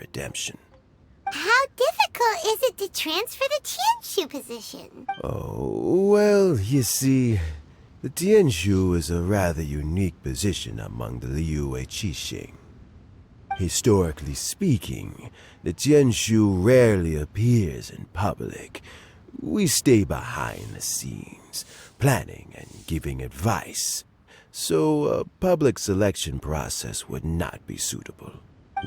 redemption. How difficult is it to transfer the Tianshu position? Oh, well, you see, the Tianshu is a rather unique position among the Liyue Qixing. Historically speaking, the Tianshu rarely appears in public. We stay behind the scenes, planning and giving advice, so a public selection process would not be suitable.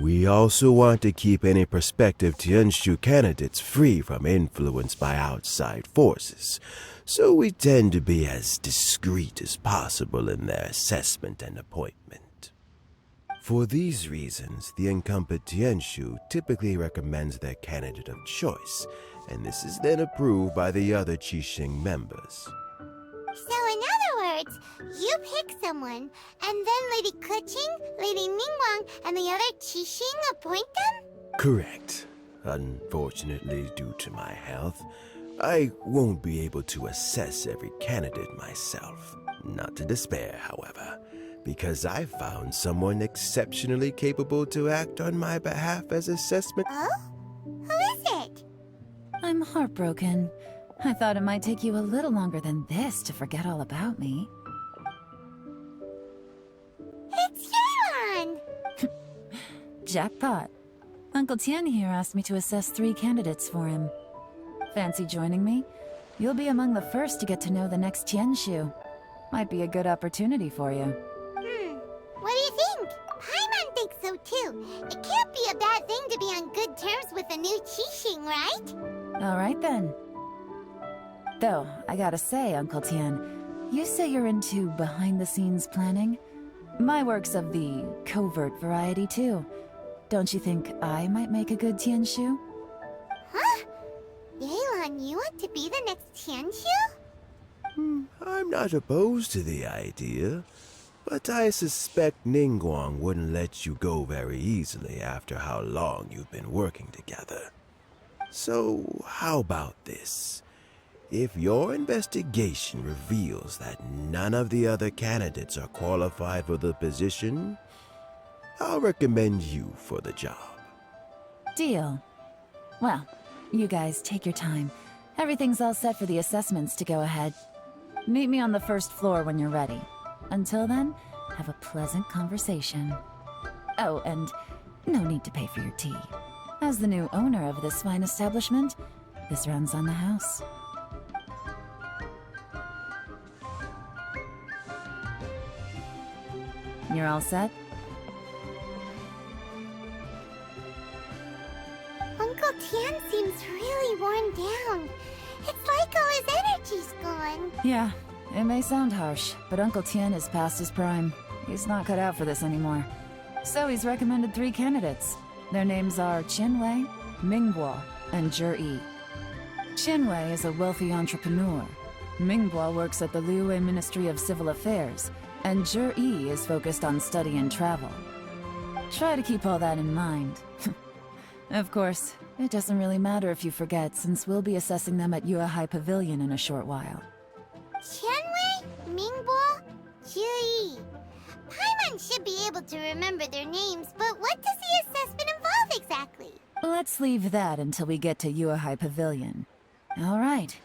We also want to keep any prospective Tianshu candidates free from influence by outside forces, so we tend to be as discreet as possible in their assessment and appointment. For these reasons, the incumbent Tianshu typically recommends their candidate of choice, and this is then approved by the other Qixing members. So in other words, you pick someone, and then Lady Keqing, Lady Ningguang, and the other Qixing appoint them? Correct. Unfortunately, due to my health, I won't be able to assess every candidate myself. Not to despair, however, because I found someone exceptionally capable to act on my behalf as assessment. Oh? Who is it? I'm heartbroken. I thought it might take you a little longer than this to forget all about me. It's Yelan! Jackpot. Uncle Tian here asked me to assess 3 candidates for him. Fancy joining me? You'll be among the first to get to know the next Tianshu. Might be a good opportunity for you. What do you think? Paimon thinks so too. It can't be a bad thing to be on good terms with a new Qixing, right? Alright then. Though, I gotta say, Uncle Tian, you say you're into behind-the-scenes planning? My work's of the covert variety too. Don't you think I might make a good Tianshu? Huh? Yelan, you want to be the next Tianshu? I'm not opposed to the idea, but I suspect Ningguang wouldn't let you go very easily after how long you've been working together. So, how about this? If your investigation reveals that none of the other candidates are qualified for the position, I'll recommend you for the job. Deal. Well, you guys take your time. Everything's all set for the assessments to go ahead. Meet me on the first floor when you're ready. Until then, have a pleasant conversation. Oh, and no need to pay for your tea. As the new owner of this fine establishment, this runs on the house. You're all set? Uncle Tian seems really worn down. It's like all his energy's gone. Yeah, it may sound harsh, but Uncle Tian is past his prime. He's not cut out for this anymore. So he's recommended 3 candidates. Their names are Qinwei, Mingguo, and Zhi. Qinwei is a wealthy entrepreneur. Mingguo works at the Liyue Ministry of Civil Affairs, and Zhi is focused on study and travel. Try to keep all that in mind. Of course, it doesn't really matter if you forget, since we'll be assessing them at Yuehai Pavilion in a short while. Qianwei, Mingbo, Zhi. Paimon should be able to remember their names, but what does the assessment involve exactly? Let's leave that until we get to Yuehai Pavilion. All right.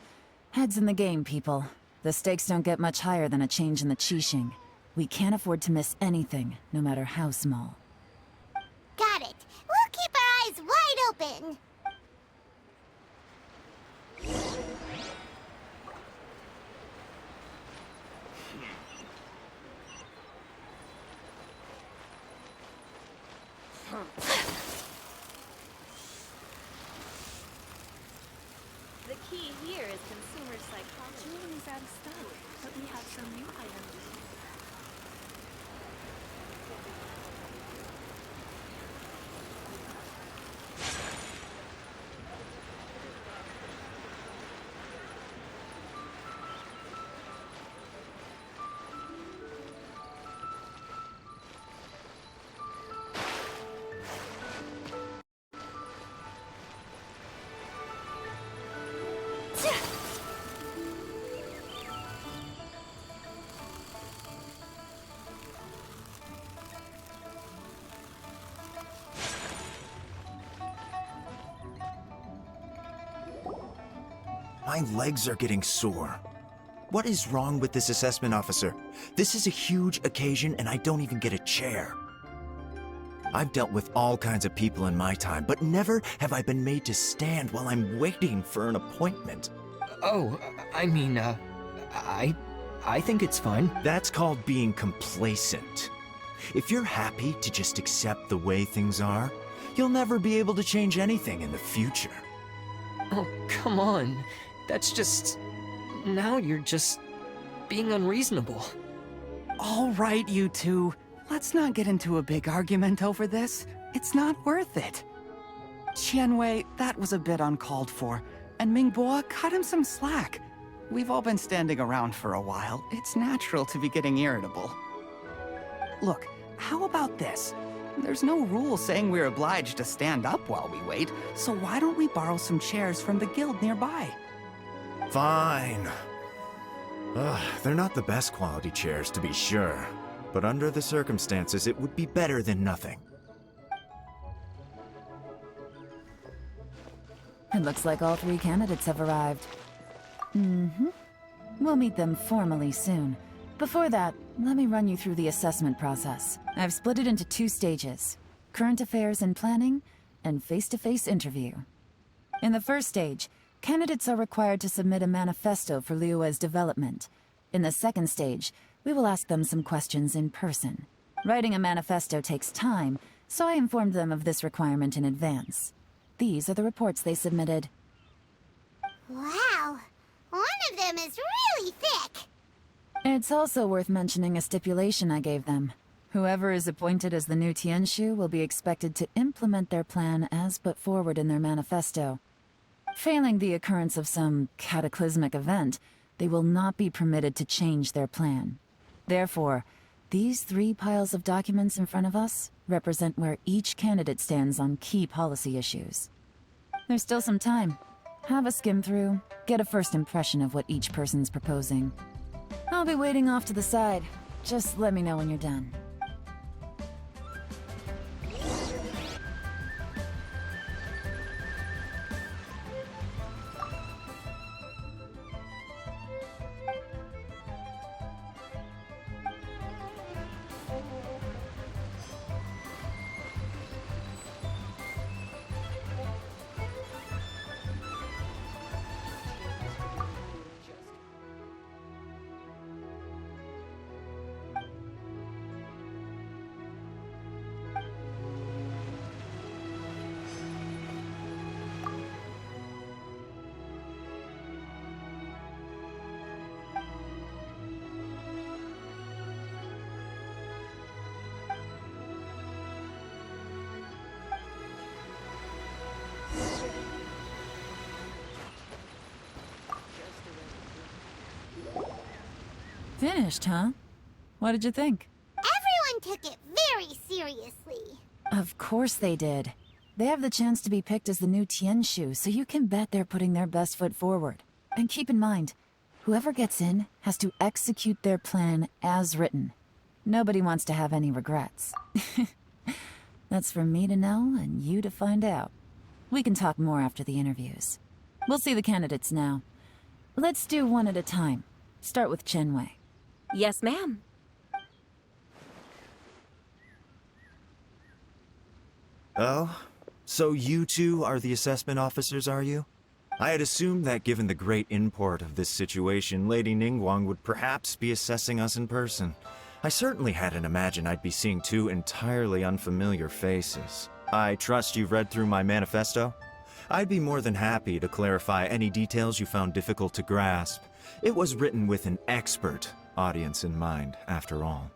Heads in the game, people. The stakes don't get much higher than a change in the Qixing. We can't afford to miss anything, no matter how small. Got it. We'll keep our eyes wide open. The key here is consumer psychology. Jewelry's out of stock, but we have some new items. My legs are getting sore. What is wrong with this assessment officer? This is a huge occasion and I don't even get a chair. I've dealt with all kinds of people in my time, but never have I been made to stand while I'm waiting for an appointment. Oh, I mean, I think it's fine. That's called being complacent. If you're happy to just accept the way things are, you'll never be able to change anything in the future. Oh, come on. That's just... Now you're just being unreasonable. All right, you two. Let's not get into a big argument over this. It's not worth it. Qianwei, that was a bit uncalled for. And Mingbo, cut him some slack. We've all been standing around for a while. It's natural to be getting irritable. Look, how about this? There's no rule saying we're obliged to stand up while we wait, so why don't we borrow some chairs from the guild nearby? Fine. They're not the best quality chairs, to be sure. But under the circumstances, it would be better than nothing. It looks like all 3 candidates have arrived. We'll meet them formally soon. Before that, let me run you through the assessment process. I've split it into 2 stages: current affairs and planning, and face-to-face interview. In the first stage, candidates are required to submit a manifesto for Liyue's development. In the second stage, we will ask them some questions in person. Writing a manifesto takes time, so I informed them of this requirement in advance. These are the reports they submitted. Wow, one of them is really thick. It's also worth mentioning a stipulation I gave them. Whoever is appointed as the new Tianshu will be expected to implement their plan as put forward in their manifesto. Failing the occurrence of some cataclysmic event, they will not be permitted to change their plan. Therefore, these 3 piles of documents in front of us represent where each candidate stands on key policy issues. There's still some time. Have a skim through, get a first impression of what each person's proposing. I'll be waiting off to the side. Just let me know when you're done. Finished, huh? What did you think? Everyone took it very seriously. Of course they did. They have the chance to be picked as the new Tianshu, so you can bet they're putting their best foot forward. And keep in mind, whoever gets in has to execute their plan as written. Nobody wants to have any regrets. That's for me to know and you to find out. We can talk more after the interviews. We'll see the candidates now. Let's do one at a time. Start with Qianwei. Yes, ma'am. Oh? So you 2 are the assessment officers, are you? I had assumed that given the great import of this situation, Lady Ningguang would perhaps be assessing us in person. I certainly hadn't imagined I'd be seeing 2 entirely unfamiliar faces. I trust you've read through my manifesto? I'd be more than happy to clarify any details you found difficult to grasp. It was written with an expert audience in mind, after all.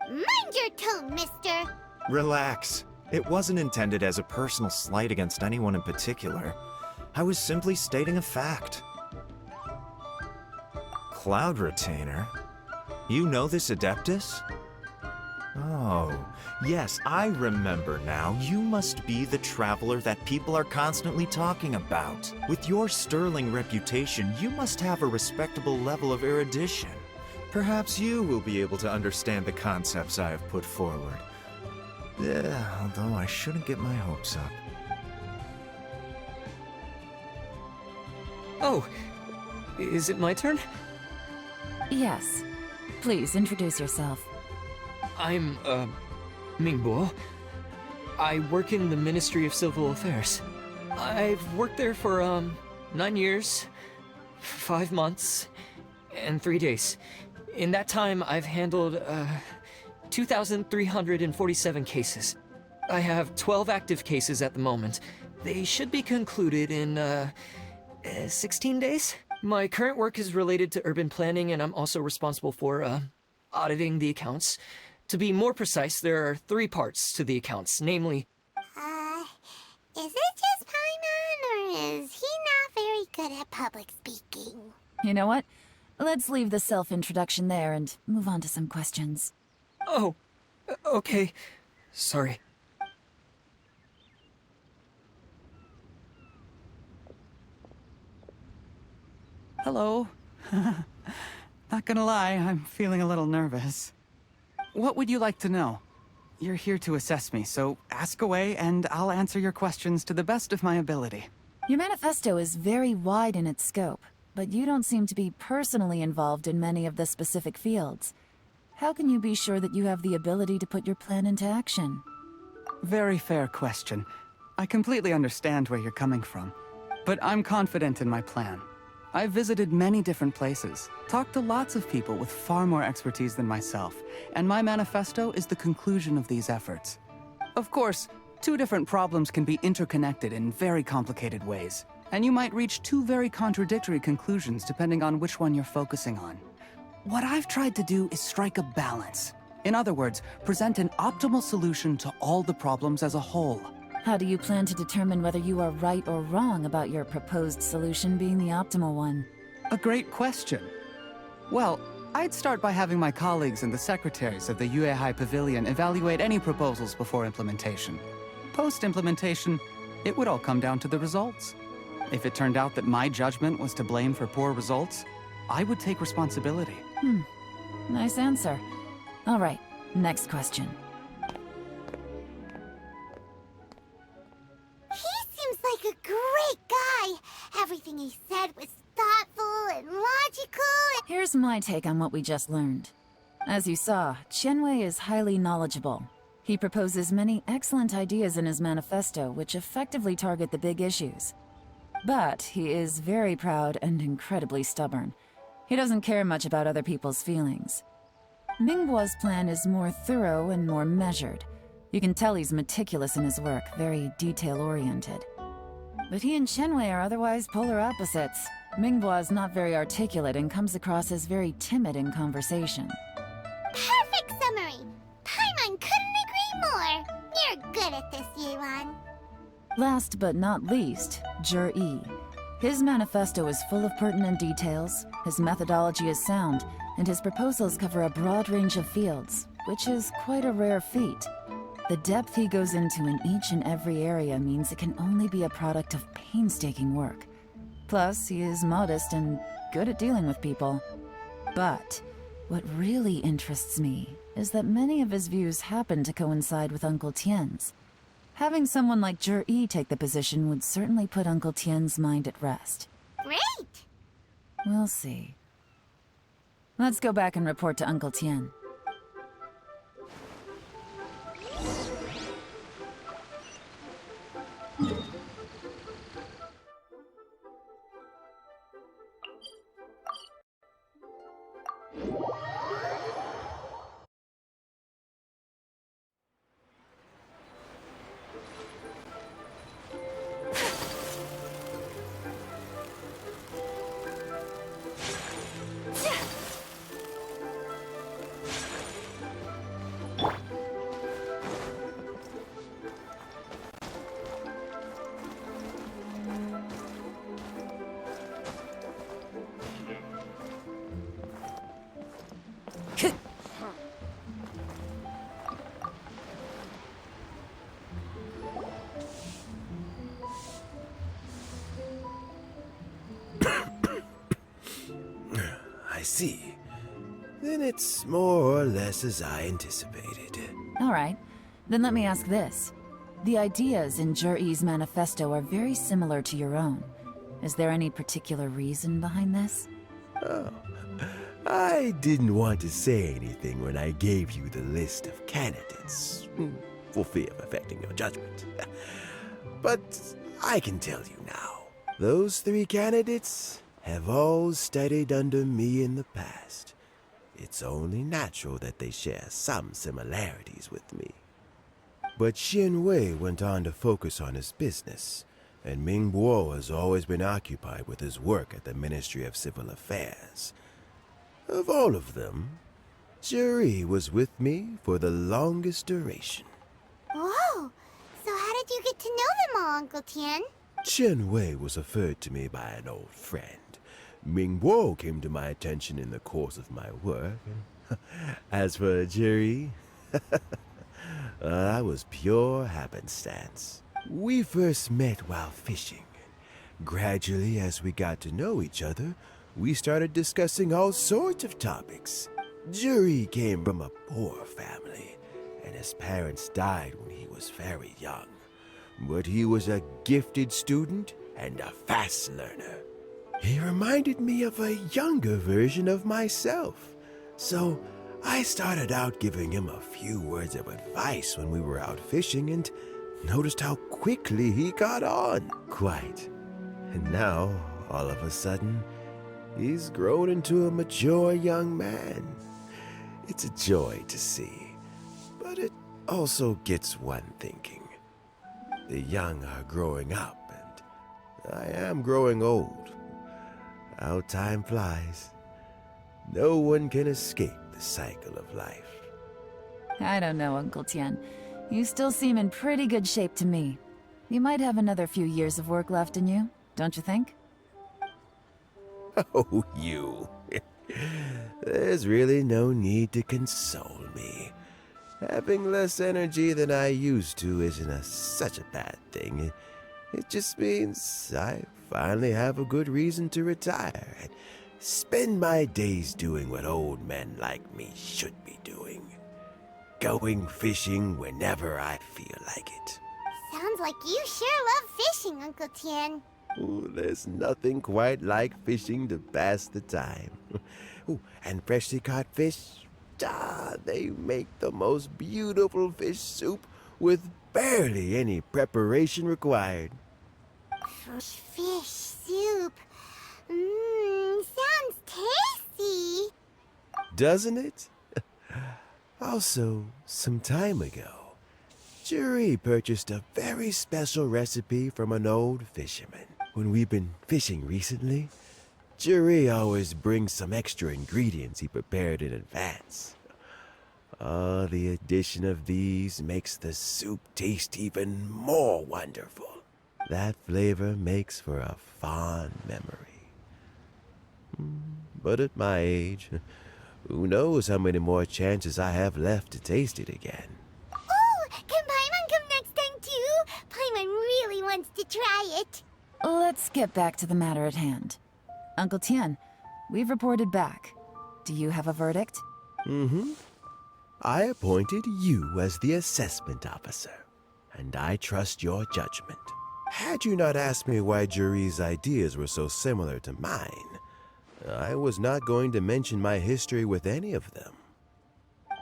Mind your tone, mister. Relax. It wasn't intended as a personal slight against anyone in particular. I was simply stating a fact. Cloud Retainer? You know this Adeptus? Oh, yes, I remember now. You must be the traveler that people are constantly talking about. With your sterling reputation, you must have a respectable level of erudition. Perhaps you will be able to understand the concepts I have put forward. Although I shouldn't get my hopes up. Oh, Is it my turn? Yes. Please introduce yourself. I'm, Mingbo. I work in the Ministry of Civil Affairs. I've worked there for, 9 years, 5 months, and 3 days. In that time, I've handled, 2,347 cases. I have 12 active cases at the moment. They should be concluded in, 16 days? My current work is related to urban planning, and I'm also responsible for, auditing the accounts. To be more precise, there are 3 parts to the accounts, namely... Is it just Paimon, or is he not very good at public speaking? You know what? Let's leave the self-introduction there and move on to some questions. Oh, okay. Sorry. Hello. Not gonna lie, I'm feeling a little nervous. What would you like to know? You're here to assess me, so ask away and I'll answer your questions to the best of my ability. Your manifesto is very wide in its scope, but you don't seem to be personally involved in many of the specific fields. How can you be sure that you have the ability to put your plan into action? Very fair question. I completely understand where you're coming from, but I'm confident in my plan. I've visited many different places, talked to lots of people with far more expertise than myself, and my manifesto is the conclusion of these efforts. Of course, 2 different problems can be interconnected in very complicated ways, and you might reach 2 very contradictory conclusions depending on which one you're focusing on. What I've tried to do is strike a balance. In other words, present an optimal solution to all the problems as a whole. How do you plan to determine whether you are right or wrong about your proposed solution being the optimal one? A great question. Well, I'd start by having my colleagues and the secretaries of the Yuehai Pavilion evaluate any proposals before implementation. Post-implementation, it would all come down to the results. If it turned out that my judgment was to blame for poor results, I would take responsibility. Nice answer. All right, next question. He seems like a great guy. Everything he said was thoughtful and logical. Here's my take on what we just learned. As you saw, Qianwei is highly knowledgeable. He proposes many excellent ideas in his manifesto which effectively target the big issues. But he is very proud and incredibly stubborn. He doesn't care much about other people's feelings. Mingbo's plan is more thorough and more measured. You can tell he's meticulous in his work, very detail-oriented. But he and Qianwei are otherwise polar opposites. Mingbo is not very articulate and comes across as very timid in conversation. Perfect summary. Paimon couldn't agree more. You're good at this, Yelan. Last but not least, Zhi. His manifesto is full of pertinent details, his methodology is sound, and his proposals cover a broad range of fields, which is quite a rare feat. The depth he goes into in each and every area means it can only be a product of painstaking work. Plus, he is modest and good at dealing with people. But what really interests me is that many of his views happen to coincide with Uncle Tien's. Having someone like Zhi take the position would certainly put Uncle Tien's mind at rest. Great! We'll see. Let's go back and report to Uncle Tien. I see. Then it's more or less as I anticipated. All right, then let me ask this. The ideas in Zhi's manifesto are very similar to your own. Is there any particular reason behind this? Oh, I didn't want to say anything when I gave you the list of candidates, for fear of affecting your judgment. But I can tell you now, those 3 candidates have all studied under me in the past. It's only natural that they share some similarities with me. But Xin Wei went on to focus on his business, and Ming Guo has always been occupied with his work at the Ministry of Civil Affairs. Of all of them, Juri was with me for the longest duration. Whoa! So how did you get to know them all, Uncle Tian? Chen Wei was referred to me by an old friend. Ming Guo came to my attention in the course of my work. As for Juri, that was pure happenstance. We first met while fishing. Gradually, as we got to know each other, we started discussing all sorts of topics. Juri came from a poor family, and his parents died when he was very young. But he was a gifted student and a fast learner. He reminded me of a younger version of myself. So I started out giving him a few words of advice when we were out fishing and noticed how quickly he got on. Quite. And now, all of a sudden, he's grown into a mature young man. It's a joy to see, but it also gets one thinking. The young are growing up, and I am growing old. How time flies. No one can escape the cycle of life. I don't know, Uncle Tian. You still seem in pretty good shape to me. You might have another few years of work left in you, don't you think? Oh, you. There's really no need to console me. Having less energy than I used to isn't such a bad thing. It just means I finally have a good reason to retire and spend my days doing what old men like me should be doing. Going fishing whenever I feel like it. Sounds like you sure love fishing, Uncle Tian. Ooh, there's nothing quite like fishing to pass the time. Ooh, and freshly caught fish, they make the most beautiful fish soup with barely any preparation required. Fish soup. Sounds tasty. Doesn't it? Also, some time ago, Juri purchased a very special recipe from an old fisherman. When we've been fishing recently, Juri always brings some extra ingredients he prepared in advance. The addition of these makes the soup taste even more wonderful. That flavor makes for a fond memory. But at my age, who knows how many more chances I have left to taste it again. Oh, can Paimon come next time too? Paimon really wants to try it. Let's get back to the matter at hand. Uncle Tian, we've reported back. Do you have a verdict? I appointed you as the assessment officer, and I trust your judgment. Had you not asked me why Juri's ideas were so similar to mine, I was not going to mention my history with any of them.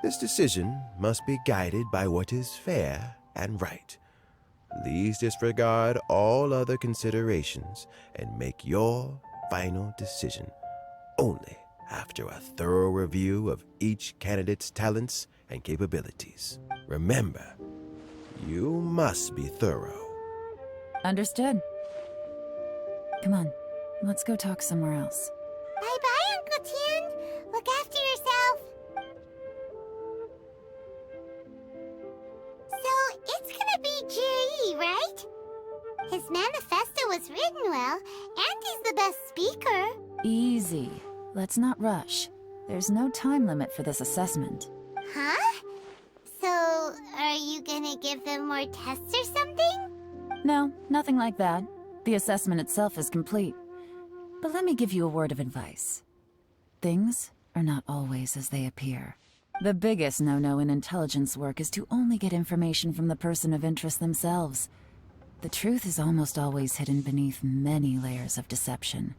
This decision must be guided by what is fair and right. Please disregard all other considerations and make your final decision only after a thorough review of each candidate's talents and capabilities. Remember, you must be thorough. Understood. Come on, let's go talk somewhere else. Bye-bye, Uncle Tian. Look after yourself. So, it's gonna be Jiri, right? His manifesto was written well, and he's the best speaker. Easy. Let's not rush. There's no time limit for this assessment. Huh? So, are you gonna give them more tests or something? No, nothing like that. The assessment itself is complete. But let me give you a word of advice. Things are not always as they appear. The biggest no-no in intelligence work is to only get information from the person of interest themselves. The truth is almost always hidden beneath many layers of deception.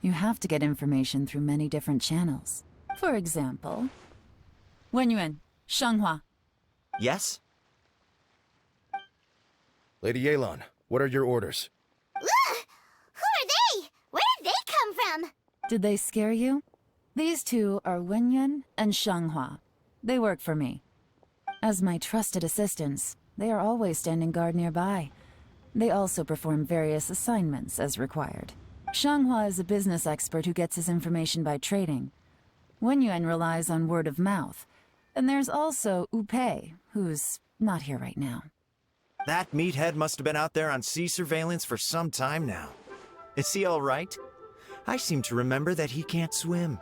You have to get information through many different channels. For example, Wenyuan, Shanghua. Yes? Lady Yelan, what are your orders? Ugh! Who are they? Where did they come from? Did they scare you? These two are Wenyuan and Shanghua. They work for me. As my trusted assistants, they are always standing guard nearby. They also perform various assignments as required. Shanghua is a business expert who gets his information by trading. Wenyuan relies on word of mouth. And there's also Upei, who's not here right now. That meathead must have been out there on sea surveillance for some time now. Is he all right? I seem to remember that he can't swim.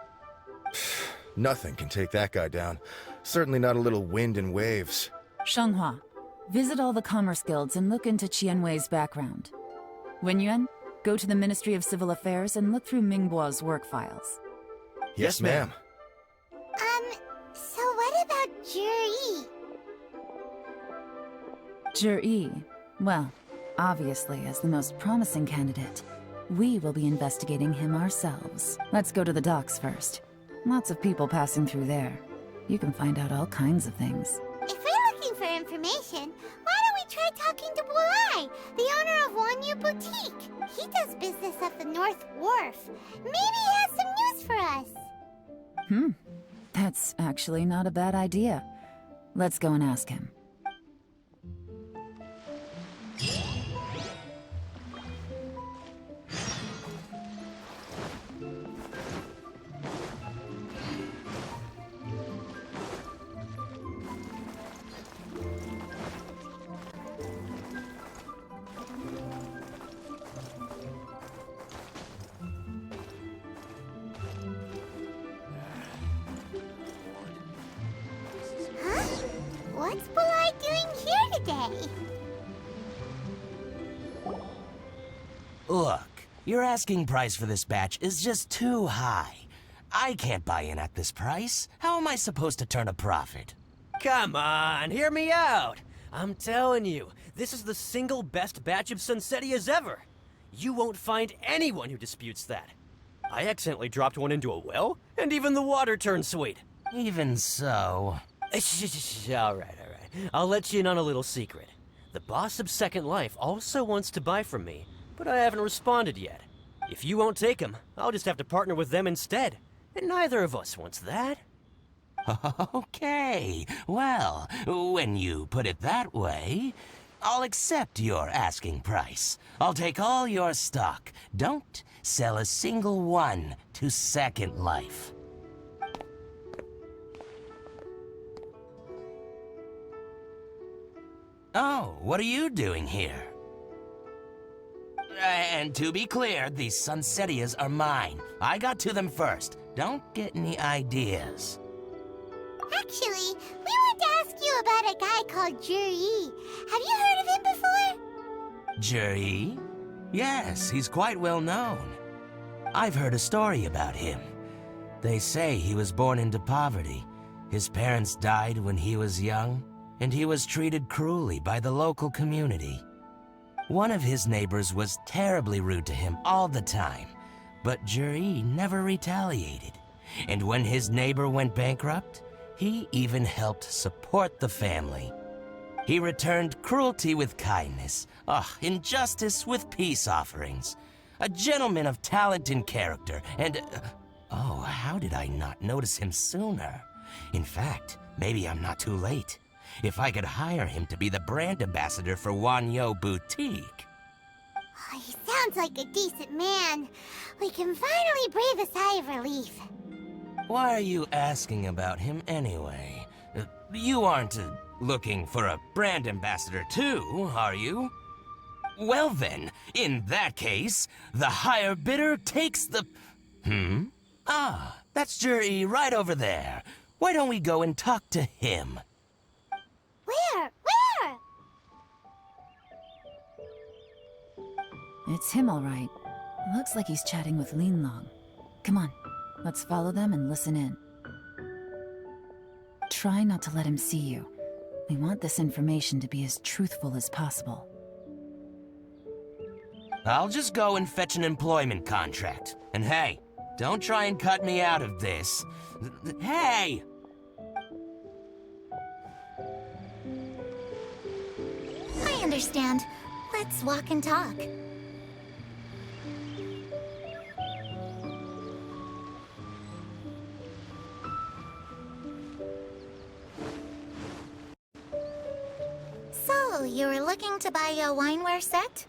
Nothing can take that guy down. Certainly not a little wind and waves. Shanghua, visit all the commerce guilds and look into Qianwei's background. Wenyuan, go to the Ministry of Civil Affairs and look through Mingbo's work files. Yes, ma'am. So what about Juri? Zhi, well, obviously as the most promising candidate, we will be investigating him ourselves. Let's go to the docks first. Lots of people passing through there. You can find out all kinds of things. If we're looking for information, why don't we try talking to Bulai, the owner of Wanyu Boutique? He does business at the North Wharf. Maybe he has some news for us. That's actually not a bad idea. Let's go and ask him. What's Bulai doing here today? Look, your asking price for this batch is just too high. I can't buy in at this price. How am I supposed to turn a profit? Come on, hear me out. I'm telling you, this is the single best batch of Sunsetias ever. You won't find anyone who disputes that. I accidentally dropped one into a well, and even the water turned sweet. Even so... All right. I'll let you in on a little secret. The boss of Second Life also wants to buy from me, but I haven't responded yet. If you won't take him, I'll just have to partner with them instead. And neither of us wants that. Okay, well, when you put it that way, I'll accept your asking price. I'll take all your stock. Don't sell a single one to Second Life. Oh, what are you doing here? And to be clear, these Sunsetias are mine. I got to them first. Don't get any ideas. Actually, we want to ask you about a guy called Juri. Have you heard of him before? Juri? Yes, he's quite well known. I've heard a story about him. They say he was born into poverty. His parents died when he was young, and he was treated cruelly by the local community. One of his neighbors was terribly rude to him all the time, but Juri never retaliated. And when his neighbor went bankrupt, he even helped support the family. He returned cruelty with kindness, injustice with peace offerings. A gentleman of talent and character, and... oh, how did I not notice him sooner? In fact, maybe I'm not too late. If I could hire him to be the brand ambassador for Wanyu Boutique. Oh, he sounds like a decent man. We can finally breathe a sigh of relief. Why are you asking about him anyway? You aren't looking for a brand ambassador too, are you? Well then, in that case, the higher bidder takes the... Ah, that's Juri right over there. Why don't we go and talk to him? Where? It's him, all right. Looks like he's chatting with Linlong. Come on, let's follow them and listen in. Try not to let him see you. We want this information to be as truthful as possible. I'll just go and fetch an employment contract. And hey, don't try and cut me out of this. Hey! I understand. Let's walk and talk. So, you were looking to buy a wineware set?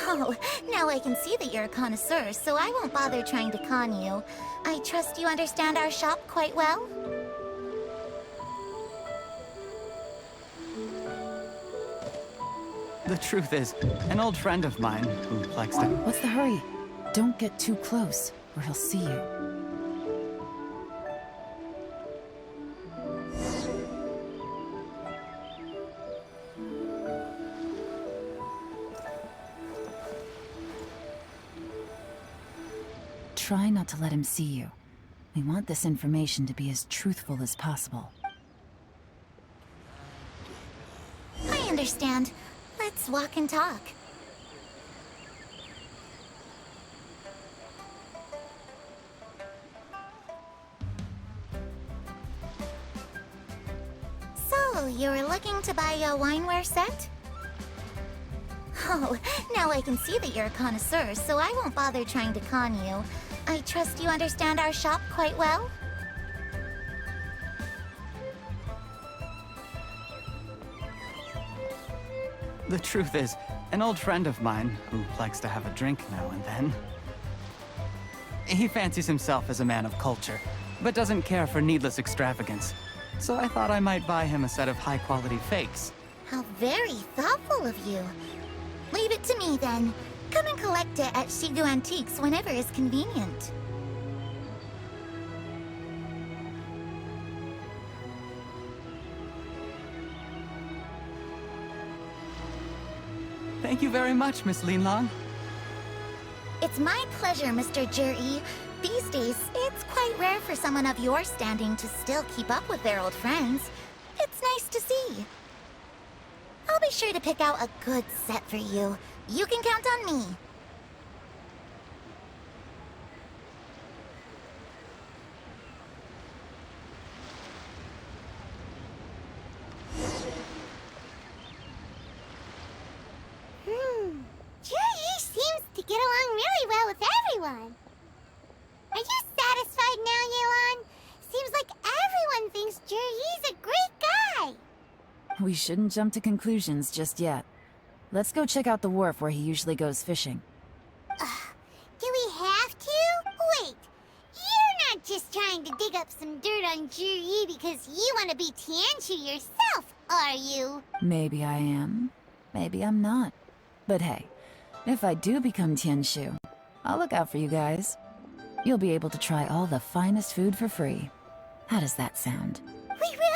Oh, now I can see that you're a connoisseur, so I won't bother trying to con you. I trust you understand our shop quite well? The truth is, an old friend of mine who likes to... What's the hurry? Don't get too close, or he'll see you. Try not to let him see you. We want this information to be as truthful as possible. I understand. Let's walk and talk. So, you were looking to buy a wineware set? Oh, now I can see that you're a connoisseur, so I won't bother trying to con you. I trust you understand our shop quite well? The truth is, an old friend of mine who likes to have a drink now and then. He fancies himself as a man of culture, but doesn't care for needless extravagance. So I thought I might buy him a set of high-quality fakes. How very thoughtful of you. Leave it to me, then. Come and collect it at Shigu Antiques whenever is convenient. Thank you very much, Miss Linlong. It's my pleasure, Mr. Juri. These days, it's quite rare for someone of your standing to still keep up with their old friends. It's nice to see. I'll be sure to pick out a good set for you. You can count on me. Juri seems to get along really well with everyone. Are you satisfied now, Yelan? Seems like everyone thinks Juri's a great guy. We shouldn't jump to conclusions just yet. Let's go check out the wharf where he usually goes fishing. Do we have to? Wait, you're not just trying to dig up some dirt on Juri because you want to be Tianshu yourself, are you? Maybe I am. Maybe I'm not. But hey, if I do become Tianshu, I'll look out for you guys. You'll be able to try all the finest food for free. How does that sound? We really